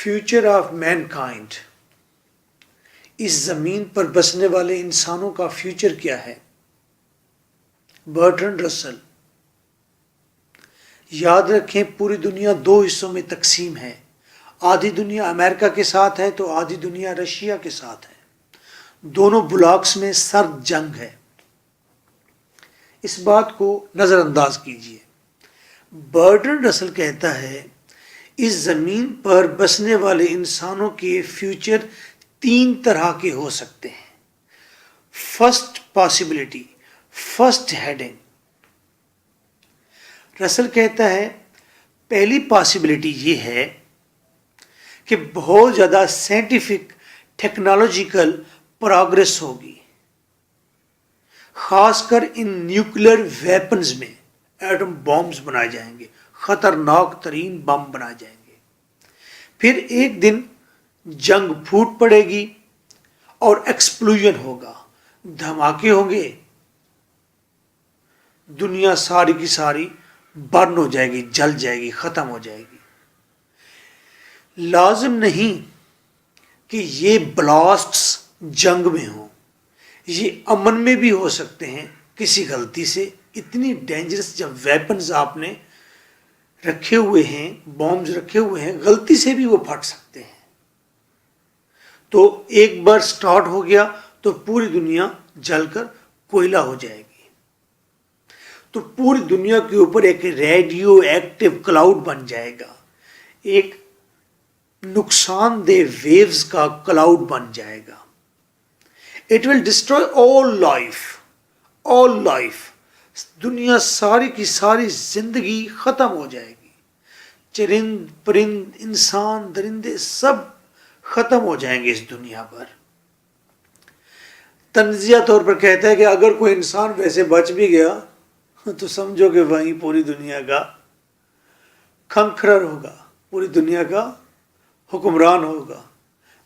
Future of main kind, اس زمین پر بسنے والے انسانوں کا فیوچر کیا ہے؟ برٹرنڈ رسل۔ یاد رکھیں پوری دنیا دو حصوں میں تقسیم ہے، آدھی دنیا امریکہ کے ساتھ ہے تو آدھی دنیا رشیا کے ساتھ ہے، دونوں بلاکس میں سرد جنگ ہے، اس بات کو نظر انداز کیجیے۔ برٹرنڈ رسل کہتا ہے اس زمین پر بسنے والے انسانوں کے فیوچر تین طرح کے ہو سکتے ہیں۔ فرسٹ پاسبلٹی، فرسٹ ہیڈنگ، رسل کہتا ہے پہلی پاسبلٹی یہ ہے کہ بہت زیادہ سائنٹیفک ٹیکنالوجیکل پروگریس ہوگی، خاص کر ان نیوکلیر ویپنز میں ایٹم بامز بنائے جائیں گے، خطرناک ترین بم بنائے جائیں گے۔ پھر ایک دن جنگ پھوٹ پڑے گی اور ایکسپلوژن ہوگا، دھماکے ہوں گے، دنیا ساری کی ساری برن ہو جائے گی، جل جائے گی، ختم ہو جائے گی۔ لازم نہیں کہ یہ بلاسٹس جنگ میں ہوں، یہ امن میں بھی ہو سکتے ہیں کسی غلطی سے۔ اتنی ڈینجرس جب ویپنز آپ نے رکھے ہوئے ہیں، بامز رکھے ہوئے ہیں، غلطی سے بھی وہ پھٹ سکتے ہیں۔ تو ایک بار سٹارٹ ہو گیا تو پوری دنیا جل کر کوئلہ ہو جائے گی، تو پوری دنیا کے اوپر ایک ریڈیو ایکٹیو کلاؤڈ بن جائے گا، ایک نقصان دہ ویوز کا کلاؤڈ بن جائے گا۔ It will destroy all life, all life, دنیا ساری کی ساری زندگی ختم ہو جائے گی، چرند پرند انسان درندے سب ختم ہو جائیں گے اس دنیا پر۔ تنزیہ طور پر کہتا ہے کہ اگر کوئی انسان ویسے بچ بھی گیا تو سمجھو کہ وہیں پوری دنیا کا کنکرر ہوگا، پوری دنیا کا حکمران ہوگا،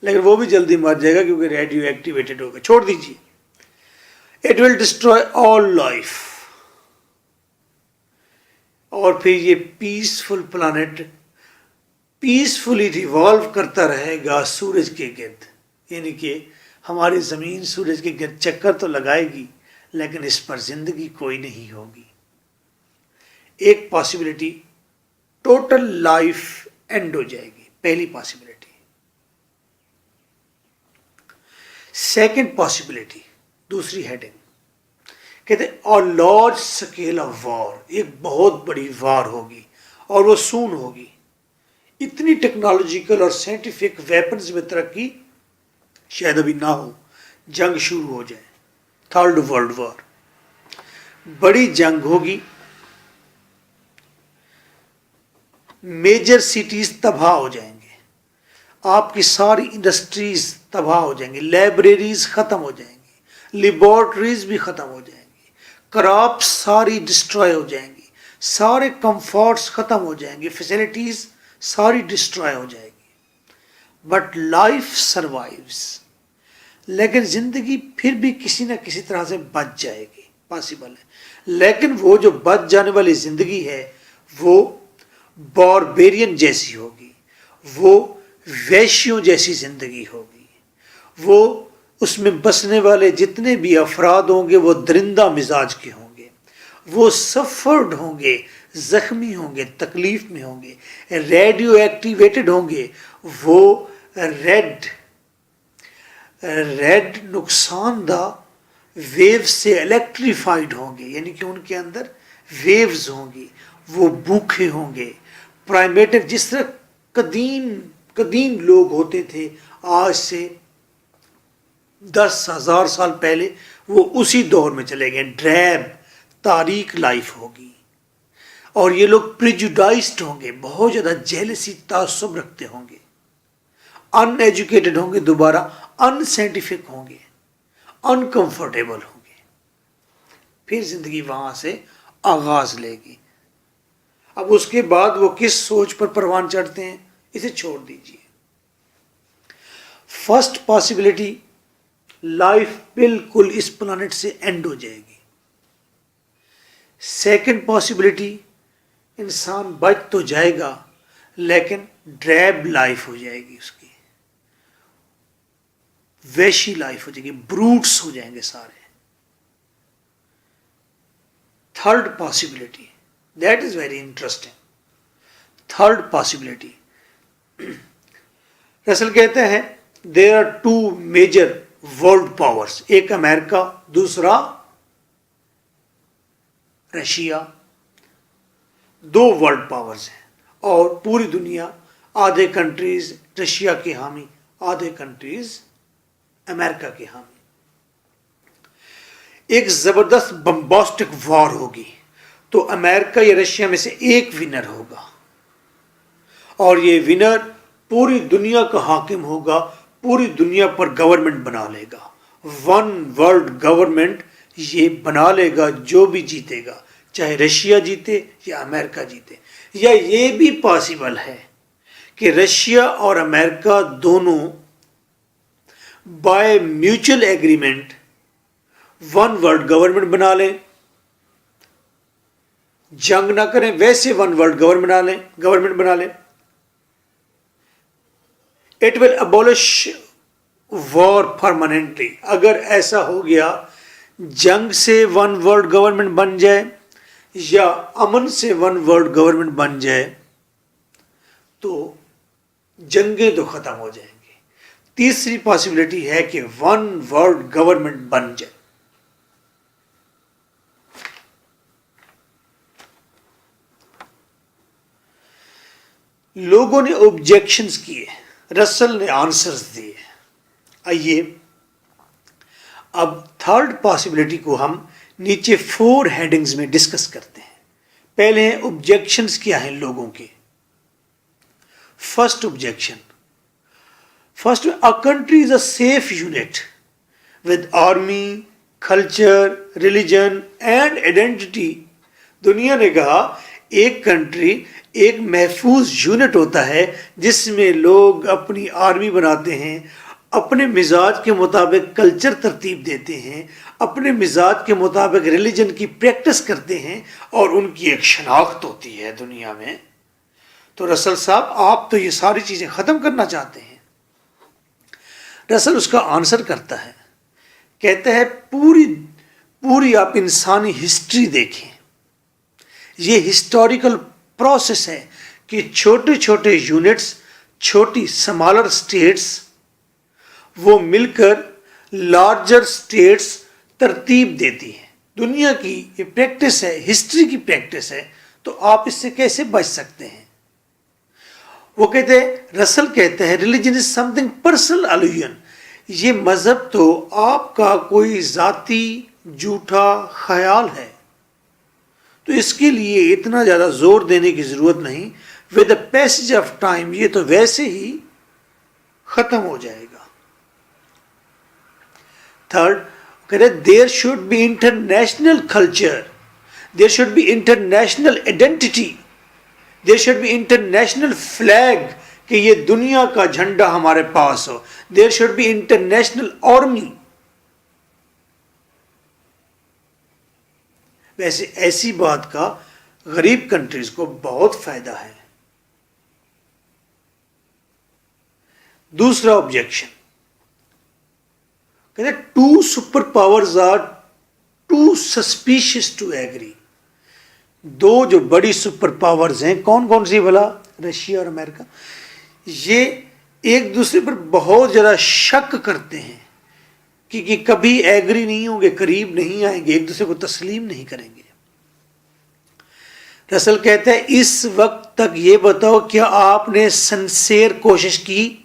لیکن وہ بھی جلدی مر جائے گا کیونکہ ریڈیو ایکٹیویٹڈ ہوگا۔ چھوڑ دیجیے، it will destroy all life. اور پھر یہ پیسفل پلانٹ پیسفلی ریوالو کرتا رہے گا سورج کے گرد، یعنی کہ ہماری زمین سورج کے گرد چکر تو لگائے گی لیکن اس پر زندگی کوئی نہیں ہوگی۔ ایک پاسبلٹی ٹوٹل لائف اینڈ ہو جائے گی، پہلی پاسبلٹی۔ سیکنڈ پاسبلٹی، دوسری ہیڈنگ، کہتے ہیں لارج اسکیل آف وار، ایک بہت بڑی وار ہوگی اور وہ سون ہوگی۔ اتنی ٹیکنالوجیکل اور سائنٹیفک ویپنز میں ترقی شاید ابھی نہ ہو، جنگ شروع ہو جائے، تھرڈ ورلڈ وار، بڑی جنگ ہوگی، میجر سٹیز تباہ ہو جائیں گے، آپ کی ساری انڈسٹریز تباہ ہو جائیں گی، لائبریریز ختم ہو جائیں گی، لیبارٹریز بھی ختم ہو جائیں گی، کراپس ساری ڈسٹرائے ہو جائیں گی، سارے کمفورٹس ختم ہو جائیں گے، فیسلٹیز ساری ڈسٹرائے ہو جائے گی، بٹ لائف سروائیوز، لیکن زندگی پھر بھی کسی نہ کسی طرح سے بچ جائے گی، پاسبل ہے۔ لیکن وہ جو بچ جانے والی زندگی ہے وہ باربیرین جیسی ہوگی، وہ ویشیوں جیسی زندگی ہوگی، وہ اس میں بسنے والے جتنے بھی افراد ہوں گے وہ درندہ مزاج کے ہوں گے، وہ سفرڈ ہوں گے، زخمی ہوں گے، تکلیف میں ہوں گے، ریڈیو ایکٹیویٹڈ ہوں گے، وہ ریڈ نقصان دہ ویو سے الیکٹریفائڈ ہوں گے، یعنی کہ ان کے اندر ویوز ہوں گی، وہ بھوکے ہوں گے، پرائمیٹو جس طرح قدیم لوگ ہوتے تھے آج سے 10,000 سال پہلے، وہ اسی دور میں چلے گئے، ڈریب تاریک لائف ہوگی، اور یہ لوگ پریجوڈائزڈ ہوں گے، بہت زیادہ جیلسی تعصب رکھتے ہوں گے، ان ایجوکیٹڈ ہوں گے، دوبارہ ان سائنٹیفک ہوں گے، ان کمفرٹیبل ہوں گے۔ پھر زندگی وہاں سے آغاز لے گی۔ اب اس کے بعد وہ کس سوچ پر پروان چڑھتے ہیں اسے چھوڑ دیجیے۔ فرسٹ پاسبلٹی، لائف بالکل اس پلانٹ سے اینڈ ہو جائے گی۔ سیکنڈ پاسبلٹی، انسان بچ تو جائے گا لیکن ڈریب لائف ہو جائے گی اس کی، ویشی لائف ہو جائے گی، بروٹس ہو جائیں گے سارے. Third possibility, that is very interesting. Third possibility, Russell کہتے ہیں there are two major world powers, ایک امریکہ، دوسرا رشیا. دو ورلڈ پاورز ہیں اور پوری دنیا، آدھے کنٹریز رشیا کے حامی، آدھے کنٹریز امریکہ کے حامی. ایک زبردست بمباسٹک وار ہوگی تو امریکہ یا رشیا میں سے ایک ونر ہوگا اور یہ ونر پوری دنیا کا حاکم ہوگا، پوری دنیا پر گورنمنٹ بنا لے گا. ون ورلڈ گورنمنٹ یہ بنا لے گا جو بھی جیتے گا، چاہے رشیا جیتے یا امریکہ جیتے. یا یہ بھی پاسبل ہے کہ رشیا اور امریکہ دونوں by mutual agreement one world government بنا لیں، جنگ نہ کریں، ویسے ون ورلڈ گورنمنٹ بنا لیں. It will abolish war permanently. اگر ایسا ہو گیا، جنگ سے ون ورلڈ گورنمنٹ بن جائے یا امن سے ون ورلڈ گورنمنٹ بن جائے تو جنگیں تو ختم ہو جائیں گی. تیسری پاسبلٹی ہے کہ ون ورلڈ گورنمنٹ بن جائے. لوگوں نے آبجیکشنز کیے، رسل نے آنسرز دیے. آئیے اب تھرڈ پاسبلٹی کو ہم نیچے 4 ہیڈنگز میں ڈسکس کرتے ہیں. پہلے ہیں آبجیکشنز کیا ہیں لوگوں کے. First objection, a country is a safe unit with army, culture, religion and identity. دنیا نے کہا ایک کنٹری ایک محفوظ یونٹ ہوتا ہے جس میں لوگ اپنی آرمی بناتے ہیں، اپنے مزاج کے مطابق کلچر ترتیب دیتے ہیں، اپنے مزاج کے مطابق ریلیجن کی پریکٹس کرتے ہیں اور ان کی ایک شناخت ہوتی ہے دنیا میں. تو رسل صاحب آپ تو یہ ساری چیزیں ختم کرنا چاہتے ہیں. رسل اس کا آنسر کرتا ہے، کہتا ہے پوری آپ انسانی ہسٹری دیکھیں. یہ ہسٹوریکل پروسیس ہے کہ چھوٹے چھوٹے یونٹس، چھوٹی سمالر اسٹیٹس، وہ مل کر لارجر اسٹیٹس ترتیب دیتی ہیں. دنیا کی یہ پریکٹس ہے، ہسٹری کی پریکٹس ہے، تو آپ اس سے کیسے بچ سکتے ہیں؟ وہ کہتے ہیں، رسل کہتے ہیں religion is some thing personal illusion. یہ مذہب تو آپ کا کوئی ذاتی جھوٹا خیال ہے، تو اس کے لیے اتنا زیادہ زور دینے کی ضرورت نہیں. With the passage of time یہ تو ویسے ہی ختم ہو جائے گا. تھرڈ کہتے there should be international culture, there should be international identity, there should be international flag کہ یہ دنیا کا جھنڈا ہمارے پاس ہو. There should be international army. ویسے ایسی بات کا غریب کنٹریز کو بہت فائدہ ہے. دوسرا آبجیکشن، کہتے ہیں two super powers are too suspicious to agree. دو جو بڑی سپر پاورز ہیں، کون کون سی بھلا؟ رشیا اور امریکہ. یہ ایک دوسرے پر بہت زیادہ شک کرتے ہیں کہ کبھی ایگری نہیں ہوں گے، قریب نہیں آئیں گے، ایک دوسرے کو تسلیم نہیں کریں گے. رسل کہتے ہیں اس وقت تک یہ بتاؤ کیا آپ نے سنسیئر کوشش کی؟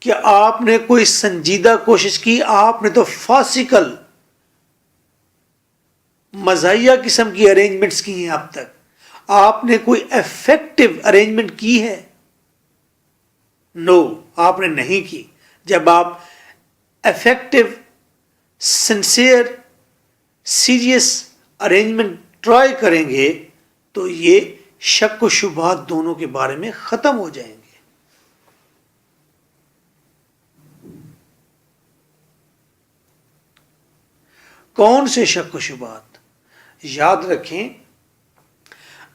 کیا آپ نے کوئی سنجیدہ کوشش کی؟ آپ نے تو فاسیکل مزاحیہ قسم کی ارینجمنٹس کی ہیں اب تک. آپ نے کوئی افیکٹو ارینجمنٹ کی ہے؟ نو، آپ نے نہیں کی. جب آپ effective, sincere, serious arrangement try کریں گے تو یہ شک و شبہات دونوں کے بارے میں ختم ہو جائیں گے. کون سے شک و شبہات؟ یاد رکھیں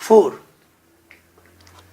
4,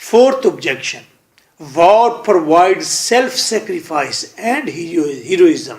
4th objection, war provides self sacrifice and heroism,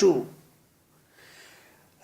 2,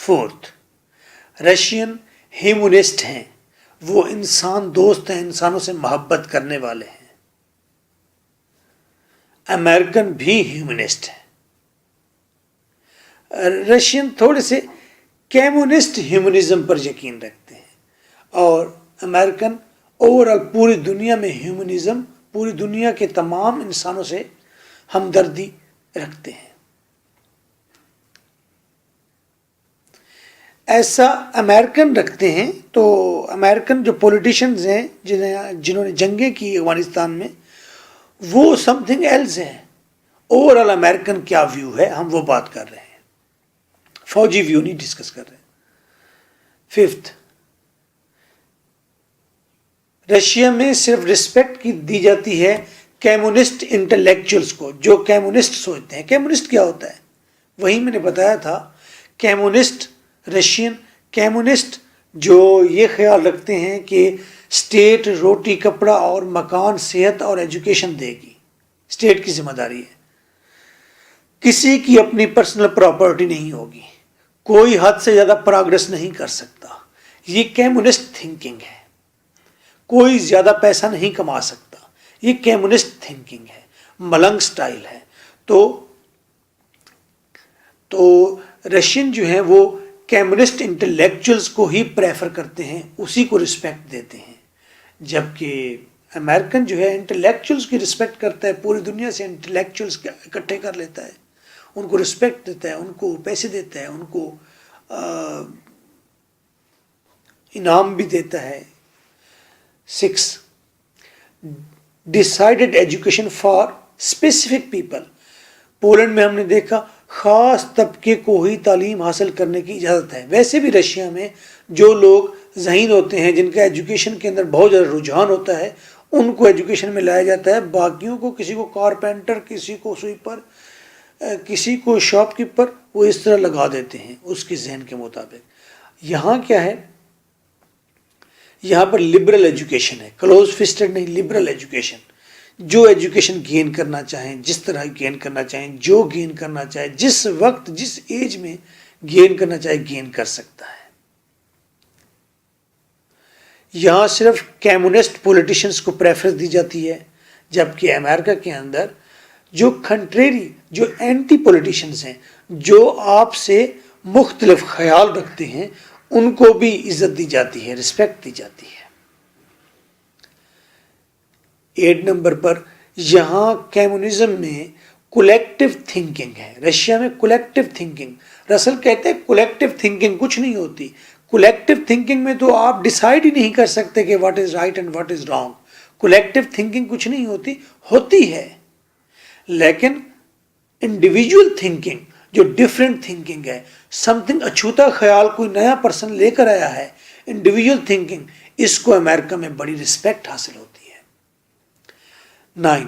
4th, Russian humanist ہیں، وہ انسان دوست ہیں، انسانوں سے محبت کرنے والے ہیں۔ امریکن بھی ہیومنسٹ ہیں۔ رشین تھوڑے سے کمیونسٹ ہیومنزم پر یقین رکھتے ہیں، اور امریکن اوور آل پوری دنیا میں ہیومنزم، پوری دنیا کے تمام انسانوں سے ہمدردی رکھتے ہیں۔ ایسا امریکن رکھتے ہیں تو امریکن جو پولیٹیشنز ہیں جنہوں نے جنگیں کی افغانستان میں، وہ سم تھنگ ایلس ہیں۔ اوور آل امریکن کیا ویو ہے، ہم وہ بات کر رہے ہیں، فوجی ویو نہیں ڈسکس کر رہے ہیں۔ 5th، رشیا میں صرف رسپیکٹ کی دی جاتی ہے کمیونسٹ انٹلیکچوئلس کو، جو کمیونسٹ سوچتے ہیں۔ کمیونسٹ کیا ہوتا ہے؟ وہی میں نے بتایا تھا، کمیونسٹ، رشین کمیونسٹ جو یہ خیال رکھتے ہیں کہ اسٹیٹ روٹی کپڑا اور مکان صحت اور ایجوکیشن دے گی، اسٹیٹ کی ذمہ داری ہے، کسی کی اپنی پرسنل پراپرٹی نہیں ہوگی، کوئی حد سے زیادہ پروگرس نہیں کر سکتا، یہ کمیونسٹ تھنکنگ ہے، کوئی زیادہ پیسہ نہیں کما سکتا، یہ کمیونسٹ تھنکنگ ہے، ملنگ سٹائل ہے۔ تو رشین جو ہیں وہ کمیونسٹ انٹلیکچوئلس کو ہی پریفر کرتے ہیں، اسی کو رسپیکٹ دیتے ہیں، جبکہ امریکن جو ہے انٹلیکچوئلس کی رسپیکٹ کرتا ہے، پوری دنیا سے انٹلیکچوئلس اکٹھے کر لیتا ہے، ان کو رسپیکٹ دیتا ہے، ان کو پیسے دیتا ہے، ان کو انعام بھی دیتا ہے۔ 6، decided education for specific people, Poland میں ہم نے دیکھا خاص طبقے کو ہی تعلیم حاصل کرنے کی اجازت ہے۔ ویسے بھی رشیا میں جو لوگ ذہین ہوتے ہیں، جن کا ایجوکیشن کے اندر بہت زیادہ رجحان ہوتا ہے، ان کو ایجوکیشن میں لایا جاتا ہے، باقیوں کو، کسی کو کارپینٹر، کسی کو سویپر، کسی کو شاپ کیپر، وہ اس طرح لگا دیتے ہیں اس کے ذہن کے مطابق۔ یہاں کیا ہے، یہاں پر لبرل ایجوکیشن ہے، کلوز فسٹڈ نہیں، لبرل ایجوکیشن، جو ایجوکیشن گین کرنا چاہیں، جس طرح گین کرنا چاہیں، جو گین کرنا چاہے، جس وقت جس ایج میں گین کرنا چاہے گین کر سکتا ہے۔ یہاں صرف کمیونسٹ پولیٹیشنز کو پریفرنس دی جاتی ہے، جبکہ امریکہ کے اندر جو کنٹریری، جو اینٹی پولیٹیشنز ہیں، جو آپ سے مختلف خیال رکھتے ہیں، ان کو بھی عزت دی جاتی ہے، رسپیکٹ دی جاتی ہے۔ 8 نمبر پر، یہاں کمیونزم میں کولیکٹیو تھنکنگ ہے۔ رشیا میں کولیکٹیو تھنکنگ، رسل کہتے ہیں کولیکٹیو تھنکنگ کچھ نہیں ہوتی۔ کولیکٹیو تھنکنگ میں تو آپ ڈیسائیڈ ہی نہیں کر سکتے کہ what is right and what is wrong. Collective thinking کچھ نہیں ہوتی، ہوتی ہے، لیکن انڈیویجول تھنکنگ جو ڈفرینٹ تھنکنگ ہے، سم تھنگ اچھوتا خیال کوئی نیا پرسن لے کر آیا ہے، انڈیویجول تھنکنگ، اس کو امریکہ میں بڑی رسپیکٹ حاصل ہوتی ہے۔ 9،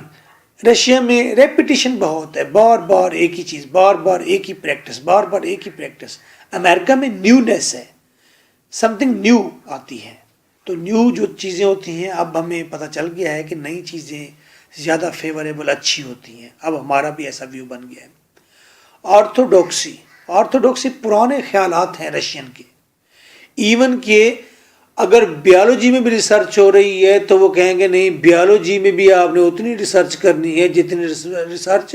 رشیا میں ریپیٹیشن بہت ہے، بار بار ایک ہی چیز، بار بار ایک ہی پریکٹس، بار بار ایک ہی پریکٹس۔ امریکہ میں نیونیس ہے، سم تھنگ نیو آتی ہے، تو نیو جو چیزیں ہوتی ہیں، اب ہمیں پتہ چل گیا ہے کہ نئی چیزیں زیادہ فیوریبل، اچھی ہوتی ہیں، اب ہمارا بھی ایسا ویو بن گیا ہے۔ آرتھوڈوکسی، آرتھوڈوکسی پرانے خیالات ہیں رشین کے، ایون کہ اگر بیالوجی میں بھی ریسرچ ہو رہی ہے تو وہ کہیں گے نہیں، بیالوجی میں بھی آپ نے اتنی ریسرچ کرنی ہے جتنی ریسرچ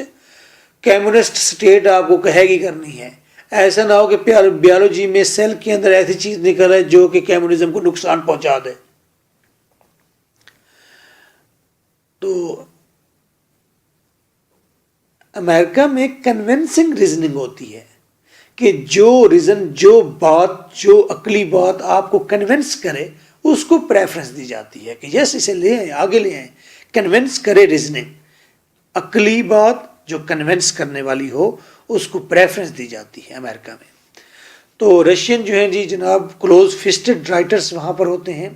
کمیونسٹ سٹیٹ آپ کو کہے گی کرنی ہے۔ ایسا نہ ہو کہ بیالوجی میں سیل کے اندر ایسی چیز نکل ہے جو کہ کمیونزم کو نقصان پہنچا دے۔ تو امریکہ میں کنونسنگ ریزننگ ہوتی ہے کہ جو ریزن، جو بات، جو عقلی بات آپ کو کنونس کرے، اس کو پریفرنس دی جاتی ہے کہ یس اسے لے آئیں، آگے لے آئیں، کنونس کرے۔ ریزننگ، عقلی بات جو کنونس کرنے والی ہو، اس کو پریفرنس دی جاتی ہے امریکہ میں۔ تو رشین جو ہیں جی جناب، کلوز فسٹڈ رائٹرز وہاں پر ہوتے ہیں،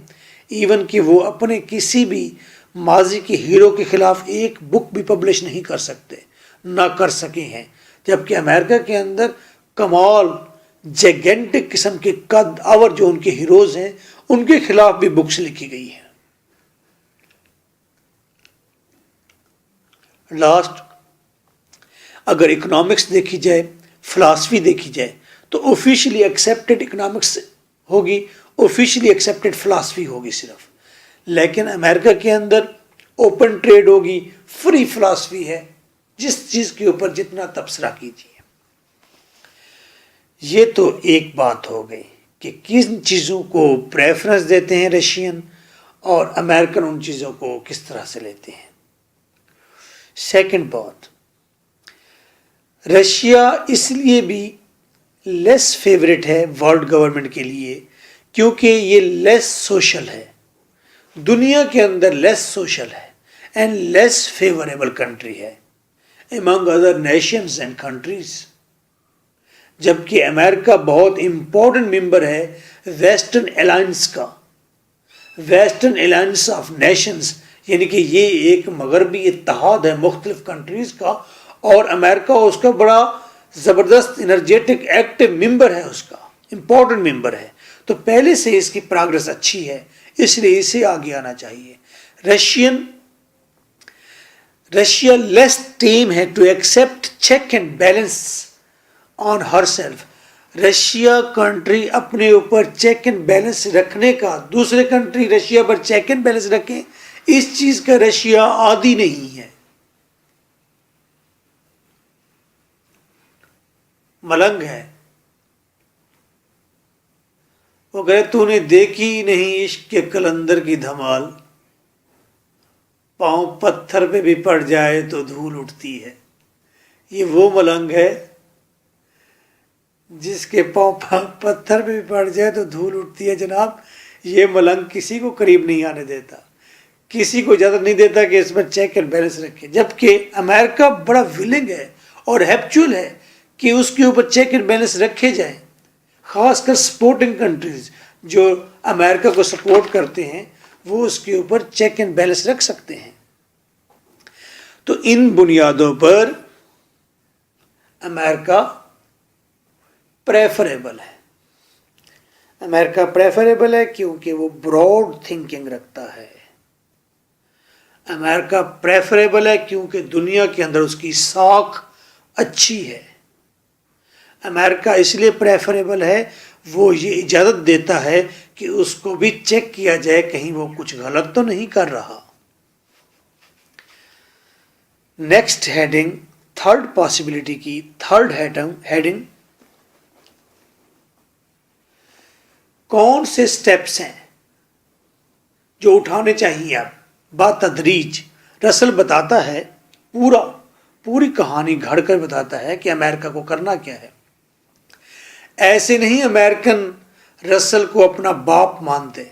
ایون کہ وہ اپنے کسی بھی ماضی کے ہیرو کے خلاف ایک بک بھی پبلش نہیں کر سکتے، نہ کر سکے ہیں، جبکہ امریکہ کے اندر کمال جیگنٹک قسم کے قد آور جو ان کے ہیروز ہیں، ان کے خلاف بھی بکس لکھی گئی ہیں۔ لاسٹ، اگر اکنامکس دیکھی جائے، فلاسفی دیکھی جائے، تو آفیشلی ایکسیپٹڈ اکنامکس ہوگی, آفیشلی ایکسیپٹڈ فلاسفی ہوگی صرف. لیکن امریکہ کے اندر اوپن ٹریڈ ہوگی, فری فلاسفی ہے, جس چیز کے اوپر جتنا تبصرہ کیجیے. یہ تو ایک بات ہو گئی کہ کن چیزوں کو پریفرنس دیتے ہیں رشین, اور امریکن ان چیزوں کو کس طرح سے لیتے ہیں. سیکنڈ بات, رشیا اس لیے بھی لیس فیوریٹ ہے ورلڈ گورنمنٹ کے لیے کیونکہ یہ لیس سوشل ہے, دنیا کے اندر لیس سوشل ہے اینڈ لیس فیوریبل کنٹری ہے among other nations and countries. جبکہ امریکہ بہت امپورٹنٹ ممبر ہے ویسٹرن الائنس کا, ویسٹرن الائنس آف نیشنز, یعنی کہ یہ ایک مغربی اتحاد ہے مختلف کنٹریز کا, اور امریکہ اس کا بڑا زبردست انرجیٹک ایکٹیو ممبر ہے, اس کا امپورٹنٹ ممبر ہے. تو پہلے سے اس کی پروگرس اچھی ہے, اس لیے اسے آگے آنا چاہیے. رشیا لیس ٹیم ہے to accept check and balance on herself. Russia country اپنے اوپر چیک اینڈ بیلنس رکھنے کا, دوسرے کنٹری رشیا پر چیک اینڈ بیلنس رکھیں, اس چیز کا رشیا عادی نہیں ہے, ملنگ ہے. وہ کہے تو نے دیکھی نہیں عشق کے کلندر کی دھمال, پاؤں پتھر پہ بھی پڑ جائے تو دھول اٹھتی ہے. یہ وہ ملنگ ہے جس کے پاؤں پتھر پہ بھی پڑ جائے تو دھول اٹھتی ہے. جناب, یہ ملنگ کسی کو قریب نہیں آنے دیتا, کسی کو اجازت نہیں دیتا کہ اس پر چیک اینڈ بیلنس رکھے. جبکہ امریکہ بڑا ولنگ ہے اور ہیپچول ہے کہ اس کے اوپر چیک اینڈ بیلنس رکھے جائیں. خاص کر سپورٹنگ کنٹریز جو امریکہ کو سپورٹ کرتے ہیں وہ اس کے اوپر چیک اینڈ بیلنس رکھ سکتے ہیں. تو ان بنیادوں پر امریکہ پریفریبل ہے. امریکہ پریفریبل ہے کیونکہ وہ براڈ تھنکنگ رکھتا ہے. امریکہ پریفریبل ہے کیونکہ دنیا کے اندر اس کی ساکھ اچھی ہے. امریکہ اس لیے پریفریبل ہے, وہ یہ اجازت دیتا ہے کہ اس کو بھی چیک کیا جائے کہیں وہ کچھ غلط تو نہیں کر رہا. نیکسٹ ہیڈنگ, تھرڈ پاسبلٹی کی تھرڈ ہیڈنگ, کون سے سٹیپس ہیں جو اٹھانے چاہیے اب بتدریج. رسل بتاتا ہے, پوری کہانی گھڑ کر بتاتا ہے کہ امریکہ کو کرنا کیا ہے. ایسے نہیں امریکن رسل کو اپنا باپ مانتے,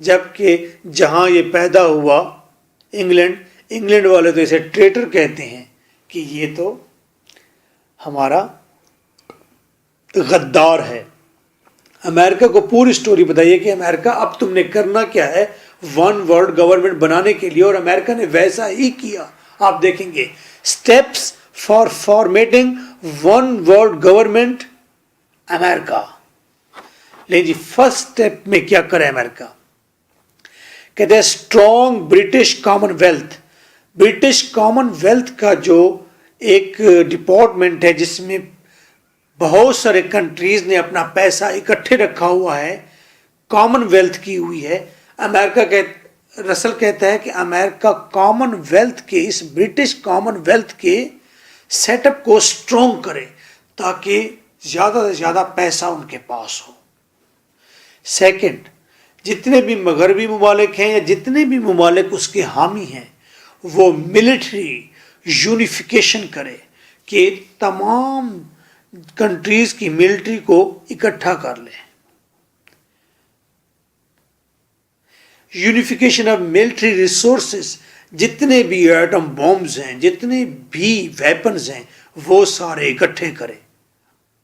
جبکہ جہاں یہ پیدا ہوا انگلینڈ والے تو اسے ٹریٹر کہتے ہیں کہ یہ تو ہمارا غدار ہے. امریکہ کو پوری سٹوری بتائیے کہ امریکہ اب تم نے کرنا کیا ہے ون ورلڈ گورنمنٹ بنانے کے لیے, اور امریکہ نے ویسا ہی کیا. آپ دیکھیں گے steps for formatting one world government امریکہ. لیں جی, فرسٹ سٹیپ میں کیا کرے امریکہ, کہتے ہیں strong British common wealth. British common wealth کا جو ایک ڈپارٹمنٹ ہے جس میں بہت سارے کنٹریز نے اپنا پیسہ اکٹھے رکھا ہوا ہے, کامن ویلتھ کی ہوئی ہے. رسل کہتا ہے کہ امریکہ کامن ویلتھ کے, اس برٹش کامن ویلتھ کے سیٹ اپ کو اسٹرانگ کرے تاکہ زیادہ سے زیادہ پیسہ ان کے پاس ہو. سیکنڈ, جتنے بھی مغربی ممالک ہیں یا جتنے بھی ممالک اس کے حامی ہیں وہ ملٹری یونیفیکیشن کرے کہ تمام کنٹریز کی ملٹری کو اکٹھا کر لے. یونیفیکیشن آف ملٹری ریسورسز, جتنے بھی ایٹم بامز ہیں, جتنے بھی ویپنز ہیں وہ سارے اکٹھے کرے,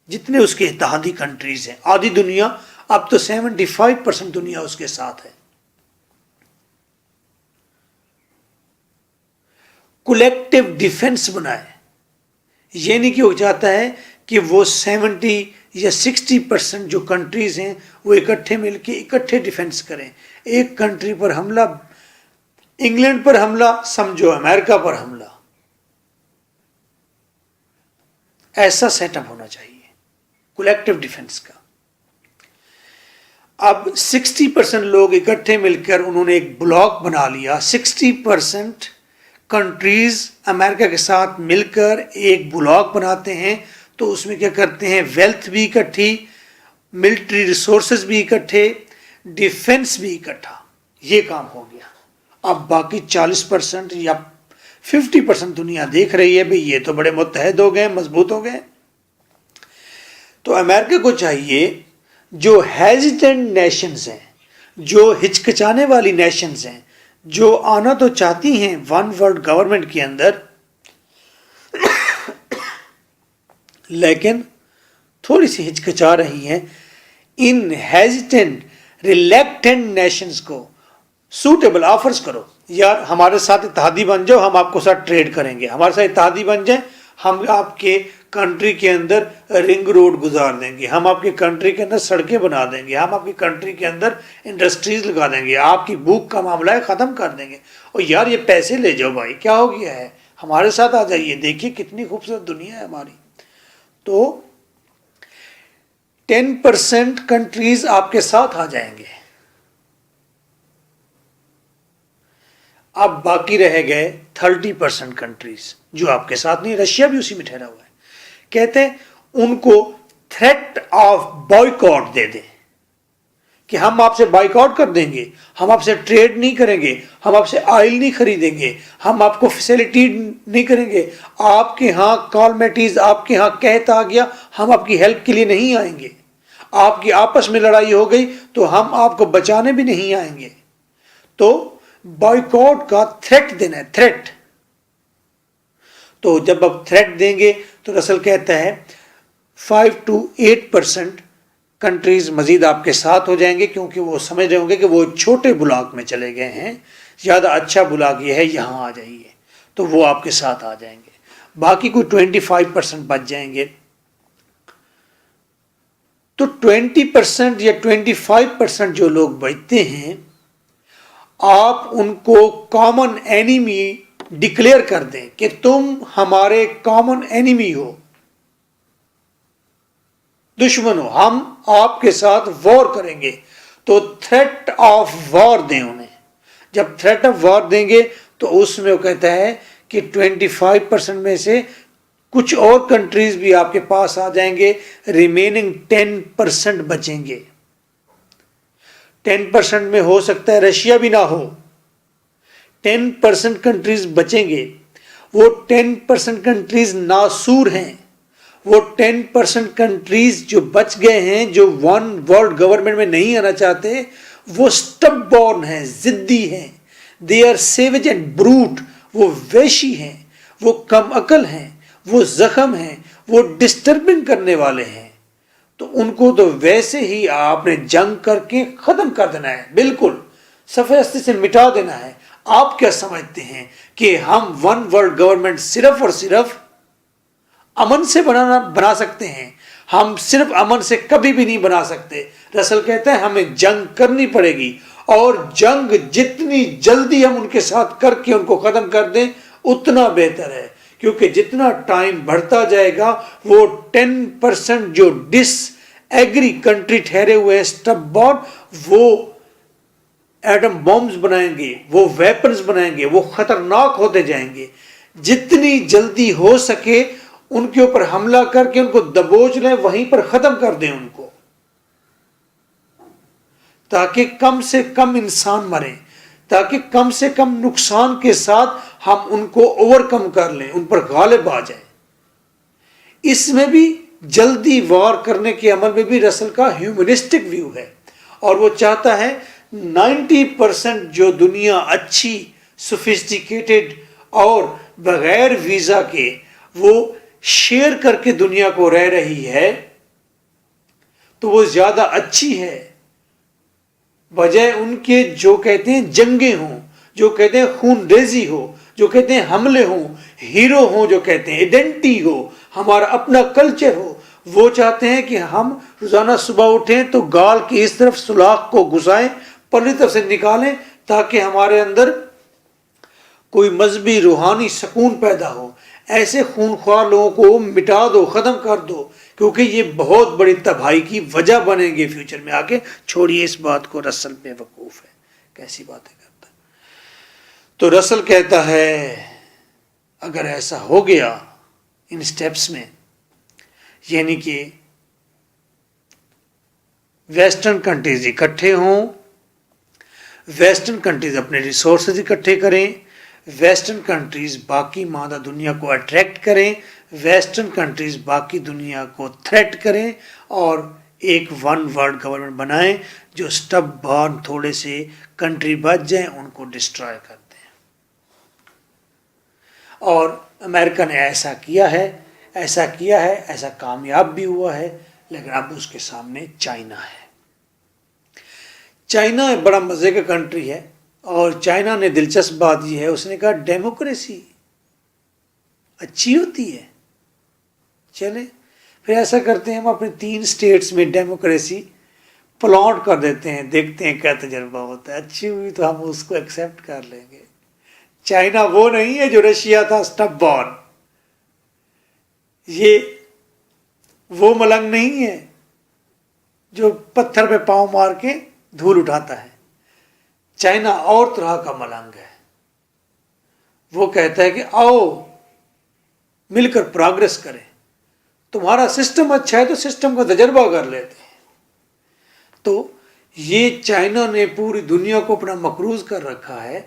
جتنے اس کے اتحادی کنٹریز ہیں. آدھی دنیا, اب تو 75% دنیا اس کے ساتھ ہے. کولیکٹیو ڈیفنس بنائے, یہ نہیں کہ وہ چاہتا ہے کہ وہ 70 یا 60% جو کنٹریز ہیں وہ اکٹھے مل کے اکٹھے ڈیفنس کریں. ایک کنٹری پر حملہ, انگلینڈ پر حملہ سمجھو امریکہ پر حملہ, ایسا سیٹ اپ ہونا چاہیے. کولیکٹیو ڈیفنس کا. اب 60% لوگ اکٹھے مل کر انہوں نے ایک بلاک بنا لیا. 60% کنٹریز امریکہ کے ساتھ مل کر ایک بلاک بناتے ہیں. تو اس میں کیا کرتے ہیں, ویلتھ بھی اکٹھی, ملٹری ریسورسز بھی اکٹھے, ڈیفنس بھی اکٹھا. یہ کام ہو گیا. اب باقی 40% یا 50% دنیا دیکھ رہی ہے بھئی یہ تو بڑے متحد ہو گئے, مضبوط ہو گئے. تو امریکہ کو چاہیے جو ہیزیٹنٹ نیشنز ہیں, جو ہچکچانے والی نیشنز ہیں, جو آنا تو چاہتی ہیں ون ورلڈ گورنمنٹ کے اندر لیکن تھوڑی سی ہچکچا رہی ہیں, ان ہیزیٹنٹ ریلیکٹنٹ نیشنز کو سوٹیبل آفرز کرو. یار ہمارے ساتھ اتحادی بن جاؤ, ہم آپ کو ساتھ ٹریڈ کریں گے, ہمارے ساتھ اتحادی بن جائیں, ہم آپ کے کنٹری کے اندر رنگ روڈ گزار دیں گے, ہم آپ کی کنٹری کے اندر سڑکیں بنا دیں گے, ہم آپ کی کنٹری کے اندر انڈسٹریز لگا دیں گے, آپ کی بھوک کا معاملہ ہے ختم کر دیں گے. اور یار یہ پیسے لے جاؤ بھائی, کیا ہو گیا ہے, ہمارے ساتھ آ جائیے, دیکھیے کتنی خوبصورت دنیا ہے ہماری. تو 10% کنٹریز آپ کے ساتھ آ جائیں گے. اب باقی رہ گئے 30% کنٹریز جو آپ کے ساتھ نہیں. رشیا بھی اسی میں ٹھہرا ہوا ہے. کہتے ہیں ان کو تھریٹ آف بائیکاٹ دے دیں کہ ہم آپ سے بائیکاٹ کر دیں گے, ہم آپ سے ٹریڈ نہیں کریں گے, ہم آپ سے آئل نہیں خریدیں گے, ہم آپ کو فیسیلٹی نہیں کریں گے, آپ کے ہاں کالمیٹیز, آپ کے ہاں قحط آ گیا, ہم آپ کی ہیلپ کے لیے نہیں آئیں گے, آپ کی آپس میں لڑائی ہو گئی تو ہم آپ کو بچانے بھی نہیں آئیں گے. تو بائیکاٹ کا تھریٹ دینا ہے, تھریٹ. تو جب آپ تھریٹ دیں گے تو رسل کہتا ہے 5 to 8% کنٹریز مزید آپ کے ساتھ ہو جائیں گے, کیونکہ وہ سمجھ رہے ہوں گے کہ وہ چھوٹے بلاک میں چلے گئے ہیں, زیادہ اچھا بلاک یہ ہے, یہاں آ جائیے, تو وہ آپ کے ساتھ آ جائیں گے. باقی کوئی 25% بچ جائیں گے. تو 20% یا 25% جو لوگ بچتے ہیں, آپ ان کو کامن اینیمی ڈکلیئر کر دیں کہ تم ہمارے کامن اینیمی ہو, دشمن ہو, ہم آپ کے ساتھ وار کریں گے. تو تھریٹ آف وار دیں انہیں. جب تھریٹ آف وار دیں گے تو اس میں وہ کہتا ہے کہ 25% میں سے کچھ اور کنٹریز بھی آپ کے پاس آ جائیں گے, ریمیننگ 10% بچیں گے. 10% میں ہو سکتا ہے رشیا بھی نہ ہو, 10% کنٹریز بچیں گے. وہ 10% کنٹریز ناسور ہیں, وہ 10% کنٹریز جو بچ گئے ہیں, جو ون ورلڈ گورنمنٹ میں نہیں آنا چاہتے, وہ سٹب بورن ہیں, ضدی ہیں, دے آر سیوج اینڈ بروٹ, وہ ویشی ہیں, وہ کم عقل ہیں, وہ زخم ہیں, وہ ڈسٹربنگ کرنے والے ہیں. تو ان کو تو ویسے ہی آپ نے جنگ کر کے ختم کر دینا ہے, بالکل صفحہ ہستی سے مٹا دینا ہے. آپ کیا سمجھتے ہیں کہ ہم ون ورلڈ گورنمنٹ صرف اور صرف امن سے بنا سکتے ہیں؟ ہم صرف امن سے کبھی بھی نہیں بنا سکتے. رسل کہتے ہیں ہمیں جنگ کرنی پڑے گی, اور جنگ جتنی جلدی ہم ان کے ساتھ کر کے ان کو ختم کر دیں اتنا بہتر ہے, کیونکہ جتنا ٹائم بڑھتا جائے گا وہ 10% جو ڈس ایگری کنٹری ٹھہرے ہوئے ہیں سٹب بورن, وہ ایٹم بمز بنائیں گے, وہ ویپنز بنائیں گے, وہ خطرناک ہوتے جائیں گے. جتنی جلدی ہو سکے ان کے اوپر حملہ کر کے ان کو دبوچ لیں, وہیں پر ختم کر دیں ان کو, تاکہ کم سے کم انسان مریں, تاکہ کم سے کم نقصان کے ساتھ ہم ان کو اوور کم کر لیں, ان پر غالب آ جائیں. اس میں بھی جلدی وار کرنے کے عمل میں بھی رسل کا ہیومنسٹک ویو ہے, اور وہ چاہتا ہے 90% جو دنیا اچھی, سوفسٹیکیٹڈ اور بغیر ویزا کے وہ شیئر کر کے دنیا کو رہ رہی ہے, تو وہ زیادہ اچھی ہے, بجائے ان کے جو کہتے ہیں جنگیں ہوں, جو کہتے ہیں خون ریزی ہو, جو کہتے ہیں حملے ہوں, ہیرو ہوں, جو کہتے ہیں ایڈنٹی ہو, ہمارا اپنا کلچر ہو. وہ چاہتے ہیں کہ ہم روزانہ صبح اٹھیں تو گال کی اس طرف سوراخ کو گھسائیں, پرلی طرف سے نکالیں, تاکہ ہمارے اندر کوئی مذہبی روحانی سکون پیدا ہو. ایسے خونخوار لوگوں کو مٹا دو, ختم کر دو, کیونکہ یہ بہت بڑی تباہی کی وجہ بنیں گے فیوچر میں آ کے. چھوڑیے اس بات کو، رسل بے وقوف ہے، کیسی باتیں کرتا ہے. تو رسل کہتا ہے اگر ایسا ہو گیا ان سٹیپس میں، یعنی کہ ویسٹرن کنٹریز اکٹھے ہوں، ویسٹرن کنٹریز اپنے ریسورسز اکٹھے کریں، ویسٹرن کنٹریز باقی مادہ دنیا کو اٹریکٹ کریں، ویسٹرن کنٹریز باقی دنیا کو تھریٹ کریں، اور ایک ون ورلڈ گورنمنٹ بنائیں جو سٹب بارن تھوڑے سے کنٹری بچ جائیں ان کو ڈسٹرائے کر دیں. اور امریکہ نے ایسا کیا ہے، ایسا کامیاب بھی ہوا ہے، لیکن اب اس کے سامنے چائنا ہے. چائنا ایک بڑا مزے کا کنٹری ہے، اور چائنا نے دلچسپ بات یہ ہے، اس نے کہا ڈیموکریسی اچھی ہوتی ہے، چلیں پھر ایسا کرتے ہیں ہم اپنے 3 اسٹیٹس میں ڈیموکریسی پلانٹ کر دیتے ہیں، دیکھتے ہیں کیا تجربہ ہوتا ہے، اچھی ہوئی تو ہم اس کو ایکسیپٹ کر لیں گے. چائنا وہ نہیں ہے جو رشیا تھا سٹب بارن، یہ وہ ملنگ نہیں ہے جو پتھر پہ پاؤں مار کے دھول اٹھاتا ہے. چائنا اور طرح کا ملنگ ہے، وہ کہتا ہے کہ آؤ مل کر پروگرس کریں، تمہارا سسٹم اچھا ہے تو سسٹم کا تجربہ کر لیتے ہیں. تو یہ چائنا نے پوری دنیا کو اپنا مقروض کر رکھا ہے.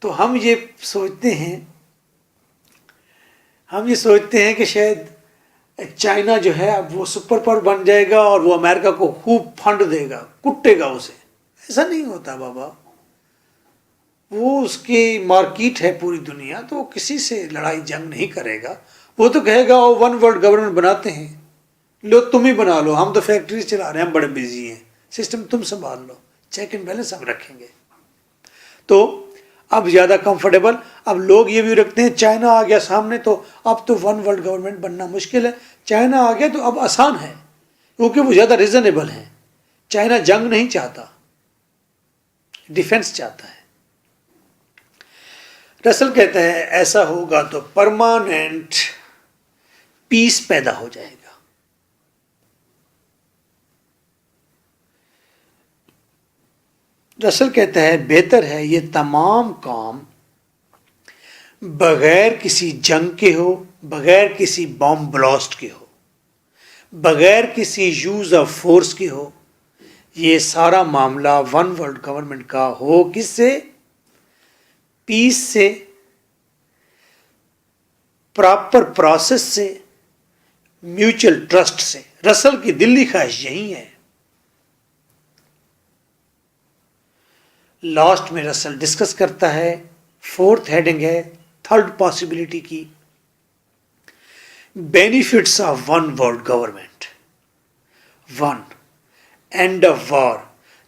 تو ہم یہ سوچتے ہیں کہ شاید چائنا جو ہے اب وہ سپر پاور بن جائے گا اور وہ امریکہ کو خوب فنڈ دے گا، کٹے گا اسے. ایسا نہیں ہوتا بابا، وہ اس کی مارکیٹ ہے پوری دنیا، تو وہ کسی سے لڑائی جنگ نہیں کرے گا. وہ تو کہے گا وہ ون ورلڈ گورنمنٹ بناتے ہیں، لو تم ہی بنا لو، ہم تو فیکٹریز چلا رہے ہیں، ہم بڑے بزی ہیں، سسٹم تم سنبھال لو، چیک اینڈ بیلنس ہم رکھیں گے. تو اب زیادہ کمفرٹیبل، اب لوگ یہ بھی رکھتے ہیں چائنا آ گیا سامنے تو اب تو ون ورلڈ گورنمنٹ بننا مشکل ہے. چائنا آ گیا تو اب آسان ہے، کیونکہ وہ زیادہ ریزنیبل ہیں. چائنا جنگ نہیں چاہتا، ڈیفنس چاہتا ہے. رسل کہتا ہے ایسا ہوگا تو پرماننٹ پیس پیدا ہو جائے گا. رسل کہتا ہے بہتر ہے یہ تمام کام بغیر کسی جنگ کے ہو، بغیر کسی بم بلاسٹ کے ہو، بغیر کسی یوز آف فورس کے ہو. یہ سارا معاملہ ون ورلڈ گورنمنٹ کا ہو کس سے؟ پیس سے، پراپر پروسیس سے، میوچل ٹرسٹ سے. رسل کی دلی خواہش یہی ہے. لاسٹ میں رسل ڈسکس کرتا ہے، 4th ہیڈنگ ہے 3rd پاسبلٹی کی، benefits of one world government. 1 end of war,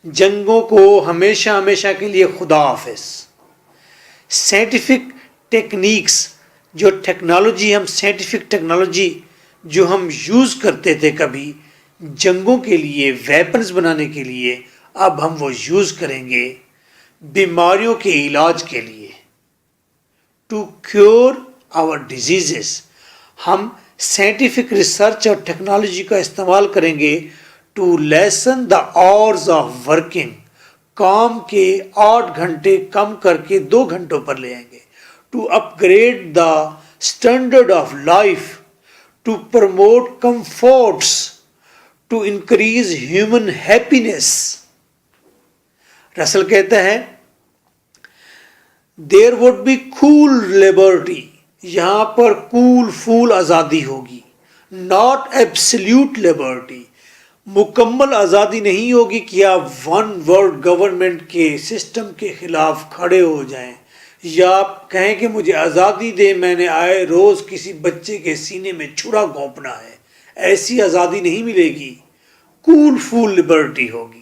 جنگوں کو ہمیشہ کے لیے خدا حافظ. سائنٹیفک ٹیکنیکس، جو ٹیکنالوجی ہم سائنٹیفک ٹیکنالوجی جو ہم یوز کرتے تھے کبھی جنگوں کے لیے، ویپنز بنانے کے لیے، اب ہم وہ یوز کریں گے بیماریوں کے علاج کے لیے. ٹو کیور آور ڈیزیزز، ہم سائنٹیفک ریسرچ اور ٹیکنالوجی کا استعمال کریں گے to lessen the hours of working, کام کے 8 گھنٹے کم کر کے 2 گھنٹوں پر لے آئیں گے. To upgrade the standard of life, to promote comforts, to increase human happiness. Russell کہتا ہے there would be cool liberty, یہاں پر کول فول آزادی ہوگی. ناٹ ایبسلیوٹ لبرٹی، مکمل آزادی نہیں ہوگی کہ آپ ون ورلڈ گورنمنٹ کے سسٹم کے خلاف کھڑے ہو جائیں، یا آپ کہیں کہ مجھے آزادی دے، میں نے آئے روز کسی بچے کے سینے میں چھڑا گھونپنا ہے. ایسی آزادی نہیں ملے گی، کول فول لبرٹی ہوگی.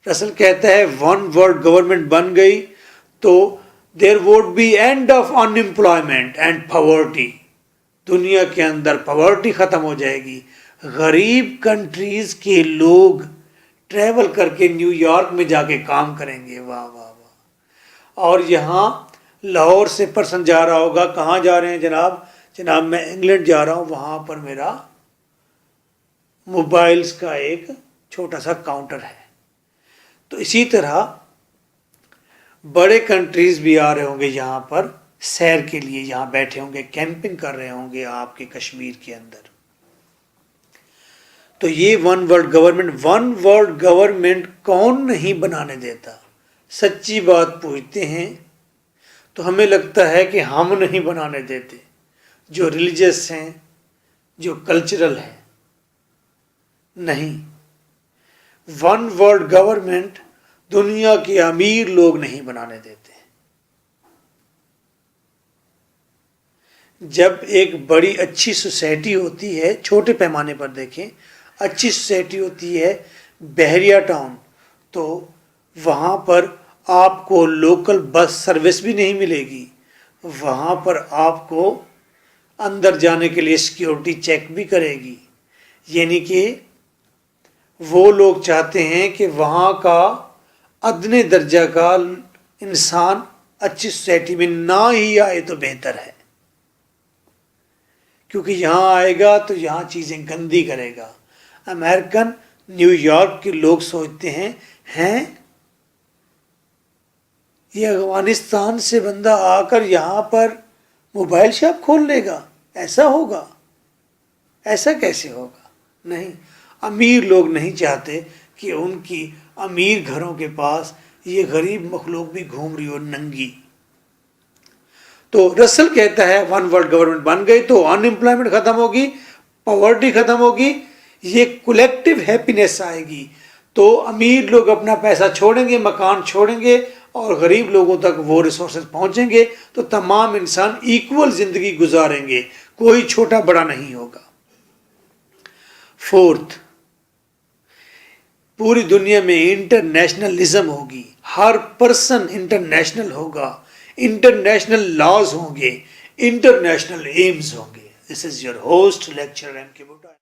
رسل کہتا ہے ون ورلڈ گورنمنٹ بن گئی تو there would be end of unemployment and poverty, دنیا کے اندر پاورٹی ختم ہو جائے گی. غریب کنٹریز کے لوگ ٹریول کر کے نیو یارک میں جا کے کام کریں گے. واہ واہ واہ. اور یہاں لاہور سے پرسن جا رہا ہوگا، کہاں جا رہے ہیں جناب؟ جناب میں انگلینڈ جا رہا ہوں، وہاں پر میرا موبائلز کا ایک چھوٹا سا کاؤنٹر ہے. تو اسی طرح بڑے کنٹریز بھی آ رہے ہوں گے یہاں پر سیر کے لیے، یہاں بیٹھے ہوں گے، کیمپنگ کر رہے ہوں گے آپ کے کشمیر کے اندر. تو یہ ون ورلڈ گورنمنٹ کون نہیں بنانے دیتا؟ سچی بات پوچھتے ہیں تو ہمیں لگتا ہے کہ ہم نہیں بنانے دیتے، جو ریلیجس ہیں، جو کلچرل ہیں. نہیں، ون ورلڈ گورنمنٹ دنیا کے امیر لوگ نہیں بنانے دیتے. جب ایک بڑی اچھی سوسائٹی ہوتی ہے، چھوٹے پیمانے پر دیکھیں، اچھی سوسائٹی ہوتی ہے بحریہ ٹاؤن، تو وہاں پر آپ کو لوکل بس سروس بھی نہیں ملے گی. وہاں پر آپ کو اندر جانے کے لیے سیکیورٹی چیک بھی کرے گی. یعنی کہ وہ لوگ چاہتے ہیں کہ وہاں کا ادنے درجہ کا انسان اچھی سوسائٹی میں نہ ہی آئے تو بہتر ہے، کیونکہ یہاں آئے گا تو یہاں چیزیں گندی کرے گا. امریکن نیو یارک کے لوگ سوچتے ہیں یہ افغانستان سے بندہ آ کر یہاں پر موبائل شاپ کھول لے گا، ایسا ہوگا؟ ایسا کیسے ہوگا؟ نہیں، امیر لوگ نہیں چاہتے کہ ان کی امیر گھروں کے پاس یہ غریب مخلوق بھی گھوم رہی ہو ننگی. تو رسل کہتا ہے ون ورلڈ گورنمنٹ بن گئی تو ان امپلائمنٹ ختم ہوگی، پاورٹی ختم ہوگی، یہ کولیکٹیو ہیپینس آئے گی. تو امیر لوگ اپنا پیسہ چھوڑیں گے، مکان چھوڑیں گے، اور غریب لوگوں تک وہ ریسورسز پہنچیں گے، تو تمام انسان ایکول زندگی گزاریں گے، کوئی چھوٹا بڑا نہیں ہوگا. فورتھ، پوری دنیا میں انٹرنیشنلزم ہوگی، ہر پرسن انٹرنیشنل ہوگا، انٹرنیشنل لاز ہوں گے، انٹرنیشنل ایمز ہوں گے. This is your host lecturer M K بوٹا.